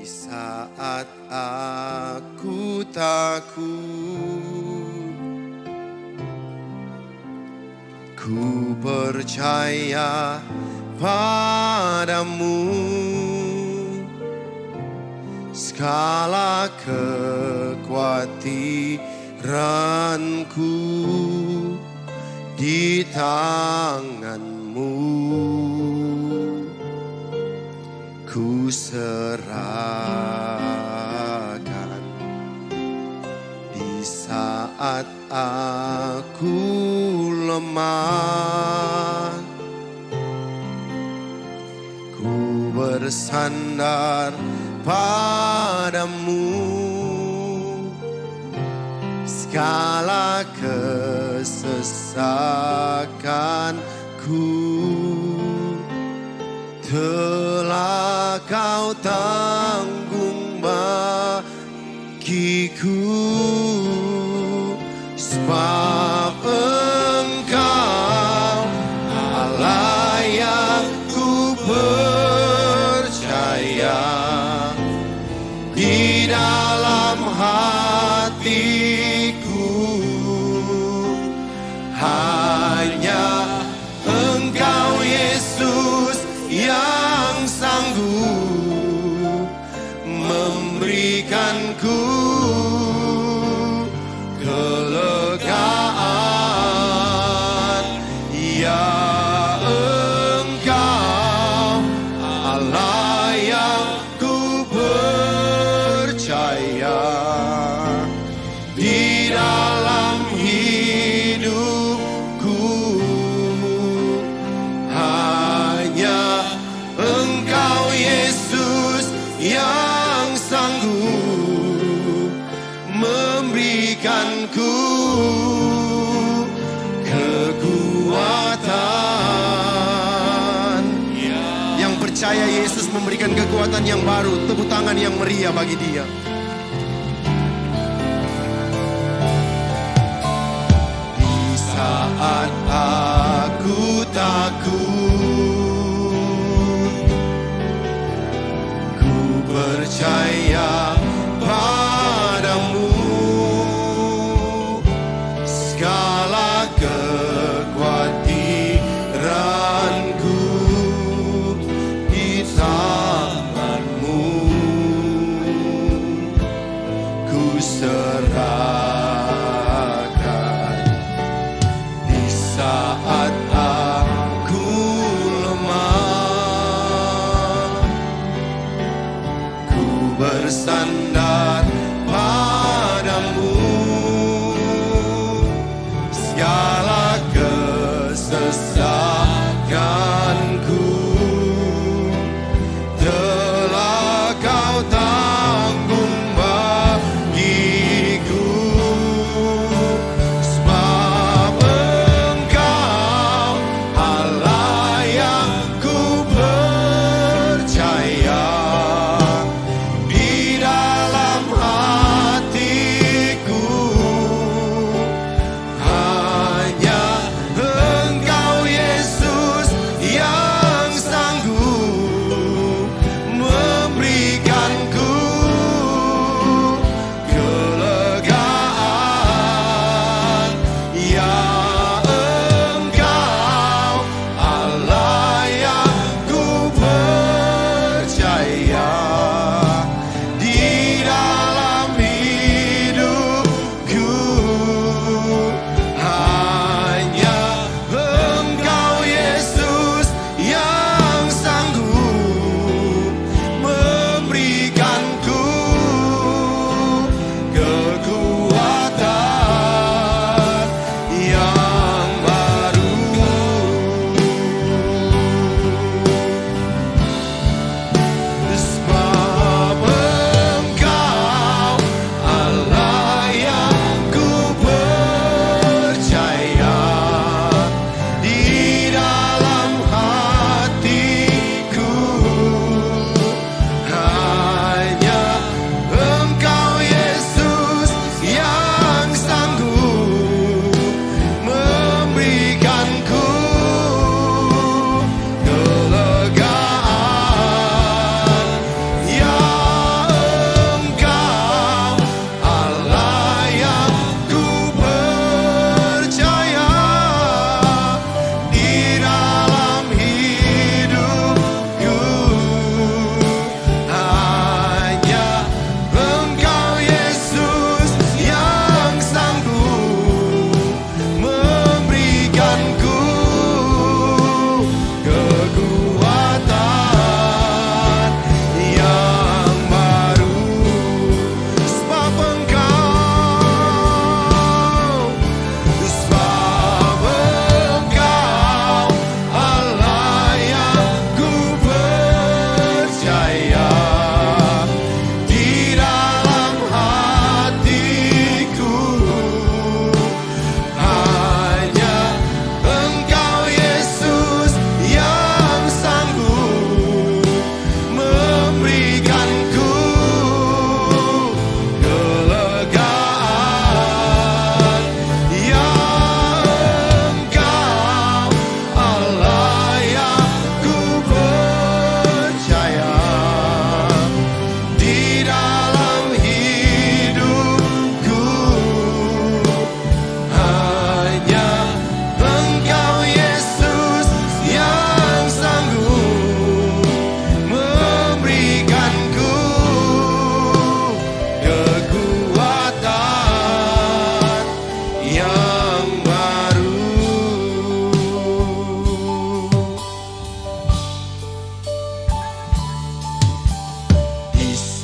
Di saat aku takut, ku percaya padamu. Segala kekhawatiranku di tanganmu, ku serahkan. Di saat aku lemah, ku bersandar padamu. Segala kesesakanku telah kau tanggung bagiku, sebab Engkau Allah yang ku percaya. Di dalam hatiku hanya Engkau Yesus yang sanggup memberikanku kelegaan. Ya Engkau Allah yang ku percaya. Di dalam hidupku hanya Engkau Yesus yang sanggup memberikanku kekuatan. Yang percaya Yesus memberikan kekuatan yang baru, tepuk tangan yang meriah bagi Dia. Di saat aku takut, ku percaya padamu. Segala kekhawatiranku di tanganmu, ku serahkan. Di saat aku lemah, ku bersandar padamu. Segala kesesakanku telah kau tanggung bagiku, sebab Engkau Allah yang ku percaya. Di dalam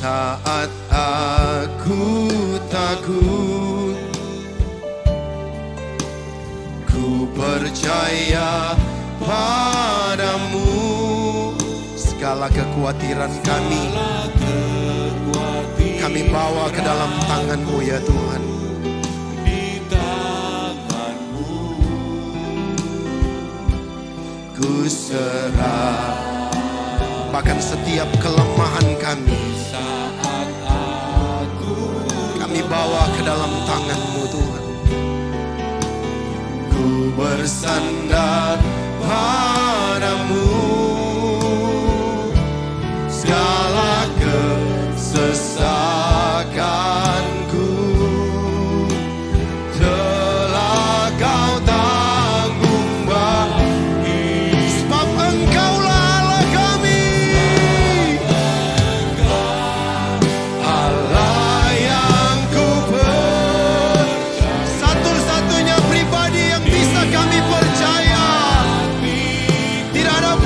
Saat aku takut, ku percaya padamu. Segala kekhawatiran kami bawa ke dalam tangan-Mu ya Tuhan. Ku serah bahkan setiap kelemahan kami bawa ke dalam tangan-Mu Tuhan. Ku bersandar padamu. Segala kesesakanku telah Kau tanggung bagi, sebab Engkaulah Allah kami, Allah yang ku percaya. Satu-satunya pribadi yang bisa kami percaya. Tidak ada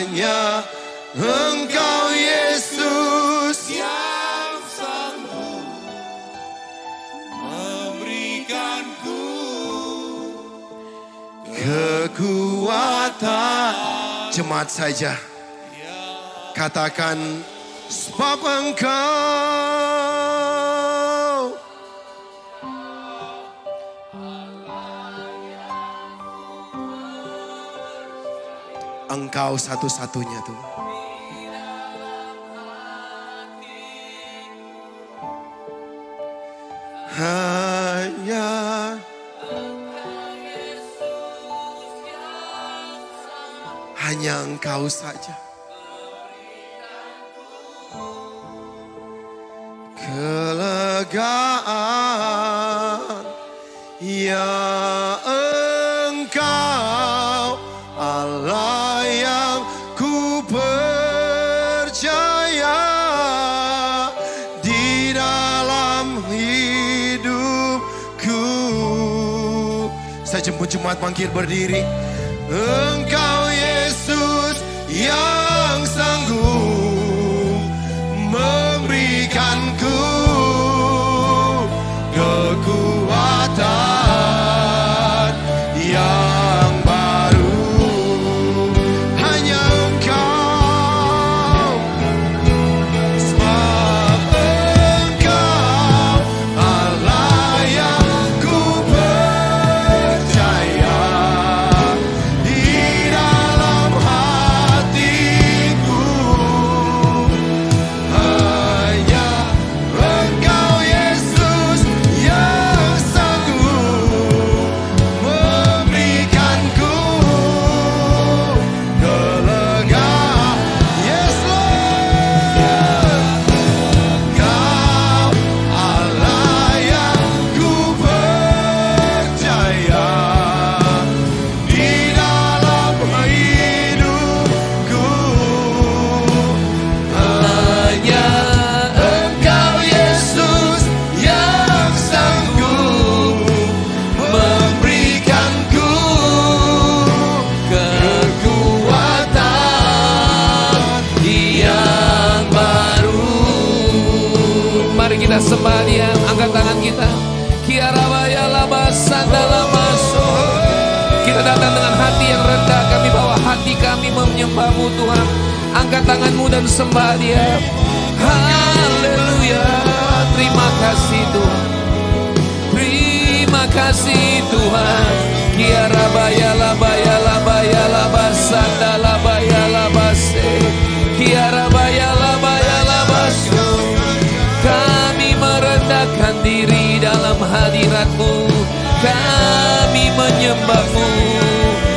Hanya Engkau Yesus yang sanggup memberikanku kekuatan. Jemaat saja katakan, sebab Engkau satu-satunya tuh. Hanya Engkau saja. Kelegaan ya Engkau Allah yang ku percaya di dalam hidupku. Saya jemput jemaat bangkit berdiri. Engkau Yesus yang sanggup memberikanku kekuatan yang baru. Hanya Engkau, sebab Engkau Allah yang ku percaya di dalam hatiku. Hanya Engkau Yesus yang sanggup memberikanku kelegaan. Yes Lord, Engkau Allah yang ku percaya di dalam hidupku. Hanya Engkau Yesus yang sanggup memberikanku kekuatan yang baru. Mari kita sembah Dia, angkat tangan kita. Kiarabaya lama sandalama so. Kita datang dengan hati yang rendah, kami bawa hati kami menyembah-Mu Tuhan. Angkat tanganmu dan sembah Dia. Haleluya. Terima kasih Tuhan. Terima kasih Tuhan. Kiarabaya labaya labaya labasanda labaya labase. Kiarabaya labaya labaso. Kami merendahkan diri dalam hadirat-Mu. Kami menyembah-Mu.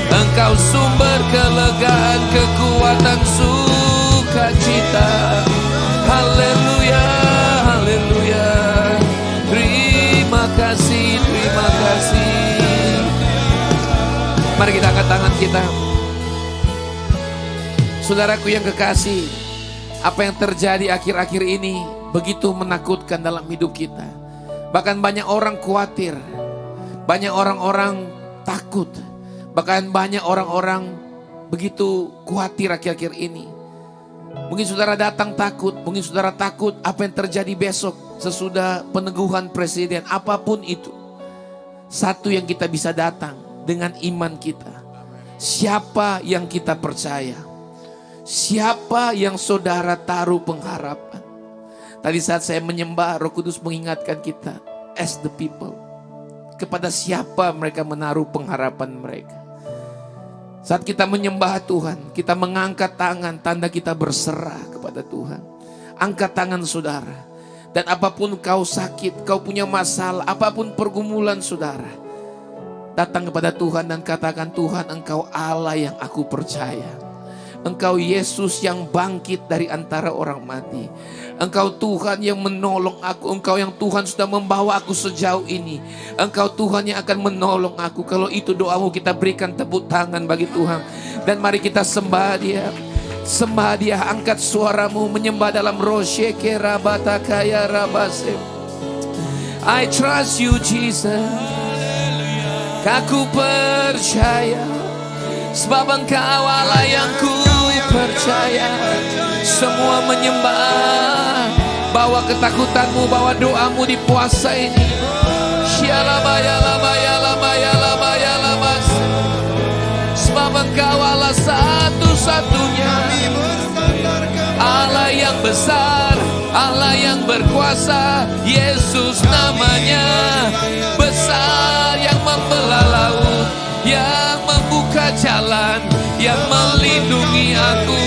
Engkau sumber kelegaan, kekuatan, sukacita. Haleluya, haleluya. Terima kasih, terima kasih. Mari kita angkat tangan kita. Saudaraku yang kekasih, apa yang terjadi akhir-akhir ini begitu menakutkan dalam hidup kita. Bahkan banyak orang khawatir, banyak orang-orang takut, bahkan banyak orang-orang begitu khawatir akhir-akhir ini. Mungkin saudara datang takut, mungkin saudara takut apa yang terjadi besok sesudah peneguhan presiden, apapun itu. Satu yang kita bisa datang dengan iman kita. Siapa yang kita percaya? Siapa yang saudara taruh pengharapan? Tadi saat saya menyembah, Roh Kudus mengingatkan kita, as the people, kepada siapa mereka menaruh pengharapan mereka. Saat kita menyembah Tuhan, kita mengangkat tangan, tanda kita berserah kepada Tuhan. Angkat tangan saudara. Dan apapun kau sakit, kau punya masalah, apapun pergumulan saudara, datang kepada Tuhan dan katakan, Tuhan, Engkau Allah yang aku percaya. Engkau Yesus yang bangkit dari antara orang mati. Engkau Tuhan yang menolong aku. Engkau yang Tuhan sudah membawa aku sejauh ini. Engkau Tuhan yang akan menolong aku. Kalau itu doamu, kita berikan tepuk tangan bagi Tuhan. Dan mari kita sembah Dia. Sembah Dia, angkat suaramu menyembah dalam rosheke rabata kaya rabase. I trust you Jesus. Aku percaya, sebab Engkau Allah yang ku percaya. Semua menyembah. Bawa ketakutanmu, bawa doamu di puasa ini. Sebab Engkau Allah satu-satunya, Allah yang besar, Allah yang berkuasa. Yesus namanya, besar, yang membelah laut, yang membuka jalan, yang melindungi aku.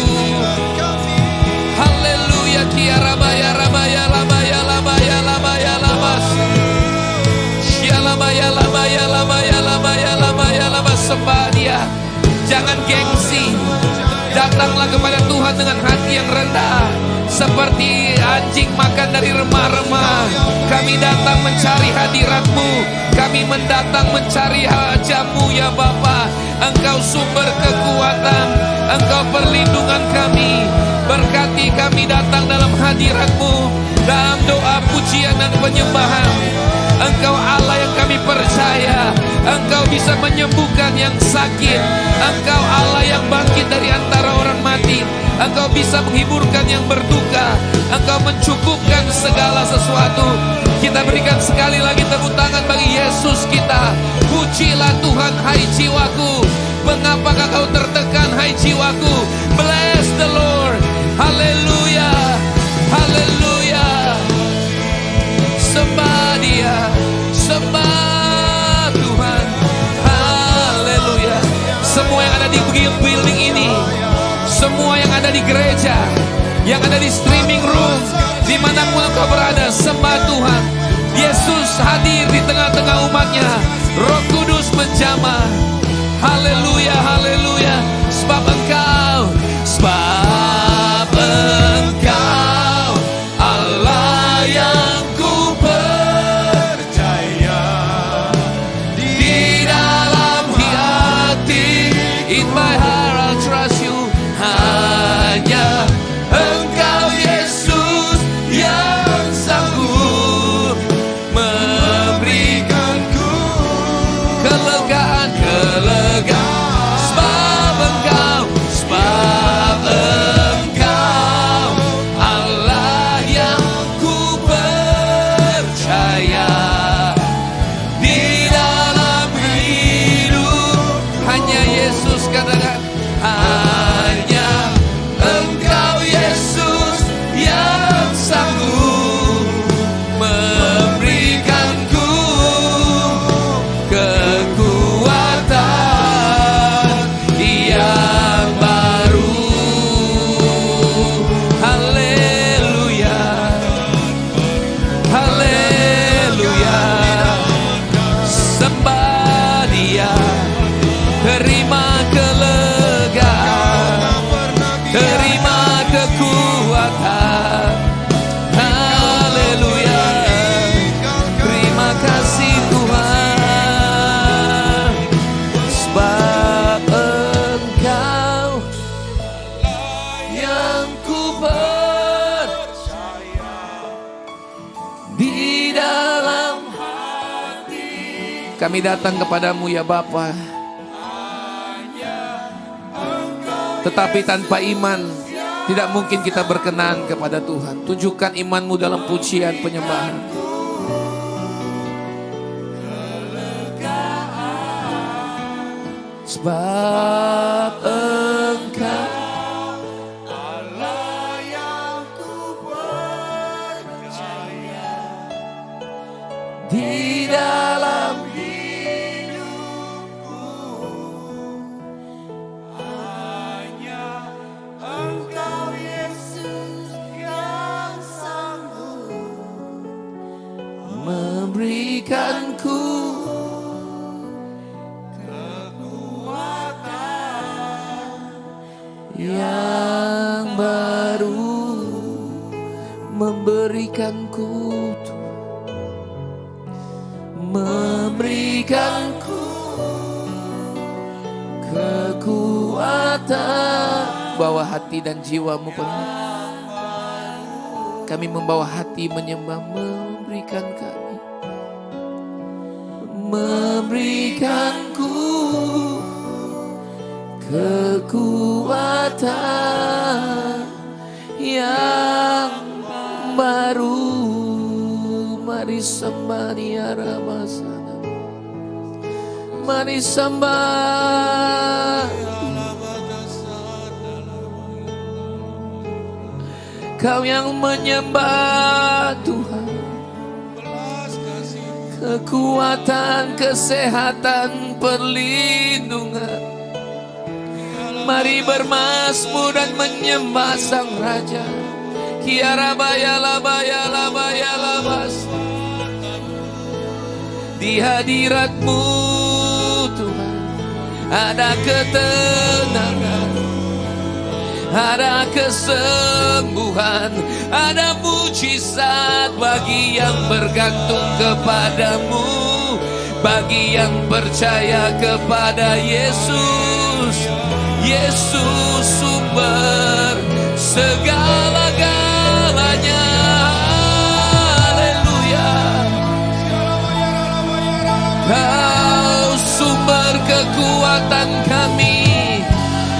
Haleluya. Kiara baya rabaya labaya labaya labaya labas. Syalabaya labaya labaya labaya labaya labas. Sembah Dia. Jangan gengsi. Datanglah kepada Tuhan dengan hati yang rendah. Seperti anjing makan dari remah-remah. Kami datang mencari hadirat-Mu. Kami mendatang mencari hajat-Mu ya Bapa. Engkau sumber kekuatan, Engkau perlindungan kami. Berkati kami datang dalam hadirat-Mu, dalam doa pujian dan penyembahan. Engkau Allah yang kami percaya. Engkau bisa menyembuhkan yang sakit. Engkau Allah yang bangkit dari antara orang mati. Engkau bisa menghiburkan yang berduka. Engkau mencukupkan segala sesuatu. Kita berikan sekali lagi tepuk tangan bagi Yesus kita. Pujilah Tuhan hai jiwaku. Mengapakah kau tertekan hai jiwaku? Bless the Lord. Haleluya. Haleluya. Sembah Dia. Sembah Tuhan. Haleluya. Semua yang ada di building ini, semua yang ada di gereja, yang ada di streaming room, dimanapun engkau berada, sembah Tuhan. Yesus hadir di tengah-tengah umatnya. Roh Kudus menjamah. Haleluya, haleluya. Sebab Engkau Allah yang ku percaya. Di dalam hati, in my heart I'll trust you. Hanya Engkau Yesus yang sanggup memberikanku kelegaan. Sebab Engkau Allah yang ku percaya. Di dalam hidup hanya Yesus, katakan hanya Engkau Yesus yang sanggup memberikanku kekuatan yang baru. Haleluya. Haleluya. Sembah Dia. Terima kelegaan. Terima kekuatan. Haleluya. Terima kasih Tuhan. Sebab Engkau yang ku percaya. Di dalam hati kami datang kepadamu ya Bapa. Tetapi tanpa iman tidak mungkin kita berkenan kepada Tuhan. Tunjukkan imanmu dalam pujian penyembahan. Sebab Engkau Allah yang ku percaya. Di dalam hidupku hanya Engkau Yesus yang sanggup memberikanku yang baru, memberikanku kekuatan. Bawa hati dan jiwamu penuh. Kami membawa hati menyembah, memberikanku kekuatan yang baru. Mari sembah Dia Ramasana. Mari sembah. Kau yang menyembah Tuhan, kekuatan, kesehatan, perlindungan. Mari bermazmur dan menyembah Sang Raja. Kiara bayala bayala bayala bas. Di hadirat-Mu Tuhan ada ketenangan, ada kesembuhan, ada mujizat bagi yang bergantung kepadamu, bagi yang percaya kepada Yesus. Yesus sumber segala-galanya. Haleluya. Kau sumber kekuatan kami,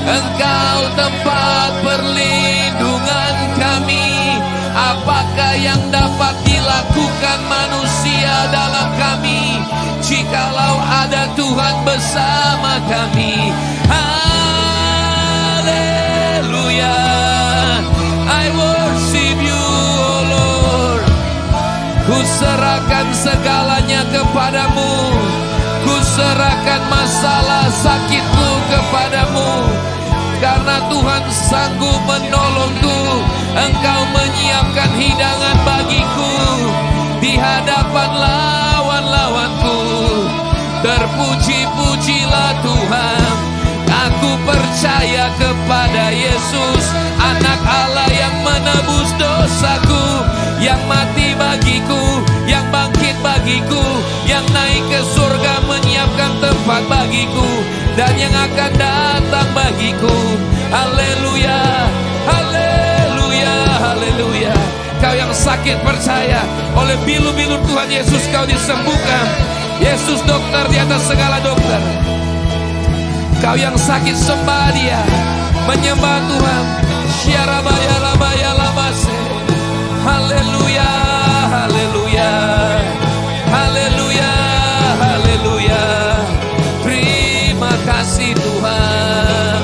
Engkau tempat perlindungan kami. Apakah yang dapat dilakukan manusia dalam kami, jikalau ada Tuhan bersama kami? Haleluya. I worship you, oh Lord. Ku serahkan segalanya kepadamu. Ku serahkan masalah sakitku kepadamu. Karena Tuhan sanggup menolongku. Engkau menyiapkan hidangan bagiku di hadapan lawan-lawanku. Terpuji-pujilah Tuhan. Aku percaya kepada Yesus, Anak Allah yang menebus dosaku, yang mati bagiku, yang bangkit bagiku, yang naik ke surga menyiapkan tempat bagiku, dan yang akan datang bagiku. Haleluya, haleluya, haleluya. Kau yang sakit percaya, oleh bilu-bilu Tuhan Yesus kau disembuhkan. Yesus dokter di atas segala dokter. Kau yang sakit sembah Dia, menyembah Tuhan. Syarabaya labaya labase. Haleluya, haleluya, haleluya, haleluya. Terima kasih Tuhan,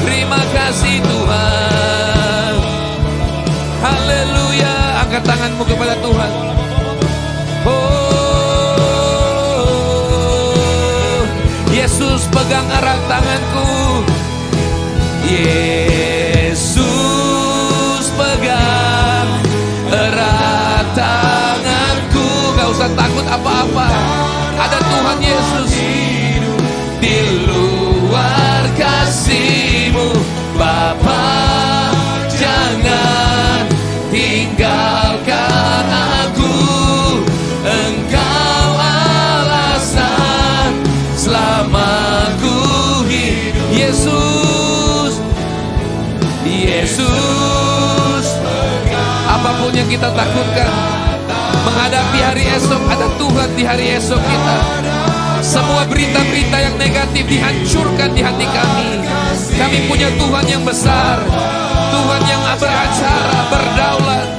terima kasih Tuhan. Haleluya. Angkat tanganmu kepada Tuhan. Yesus pegang erat tanganku. Yesus pegang erat tanganku. Gak usah takut apa-apa. Ada Tuhan Yesus. Di luar kasih-Mu Bapa, jangan tinggalkan aku. Engkau alasan selamaku hidup. Yesus, Yesus. Apapun yang kita takutkan menghadapi hari esok, ada Tuhan di hari esok kita. Semua berita-berita yang negatif dihancurkan di hati kami. Kami punya Tuhan yang besar, Tuhan yang beracara, berdaulat.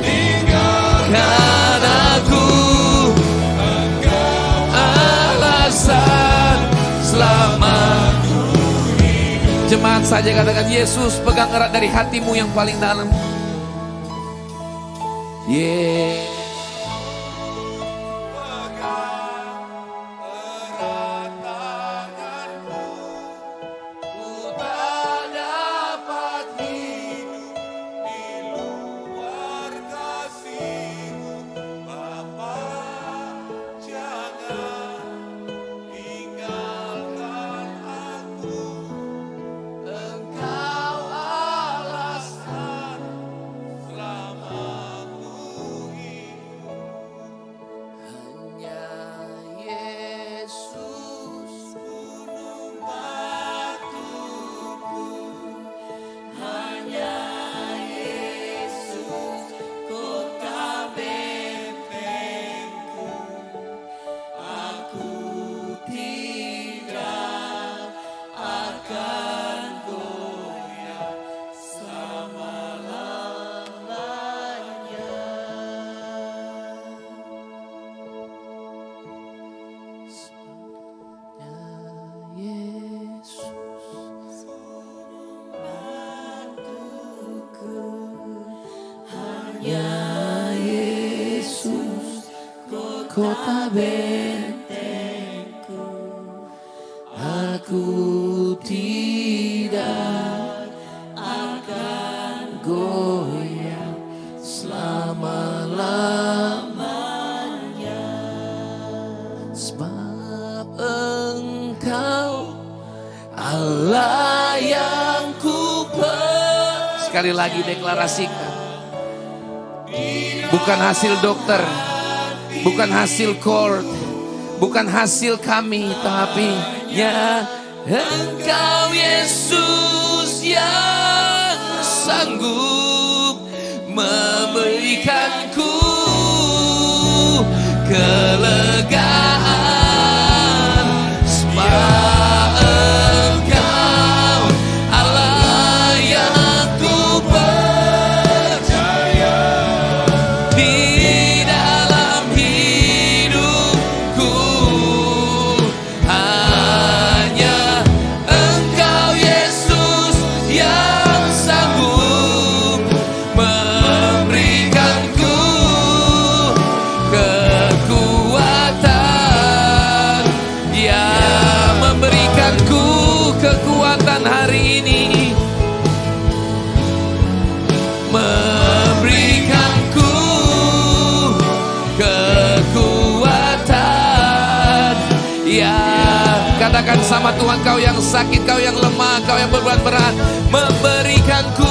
Karena aku alasan selamatku. Jemaat saja katakan, Yesus pegang erat dari hatimu yang paling dalam. Yesus. bentengku, aku tidak akan goyah selama-lamanya, sebab Engkau Allah yang Sekali lagi deklarasikan. Bukan hasil dokter, bukan hasil court, bukan hasil kami, tapi ya Engkau Yesus yang sanggup memberikanku kelegaan, sebab Engkau Allah yang ku percaya di dalam hidupku. Hanya Engkau Yesus yang sanggup memberikanku kekuatan, ya memberikanku kekuatan hari ini, memberikanku kekuatan. Ya, katakan sama Tuhan, kau yang sakit, kau yang lemah, kau yang beban berat, memberikanku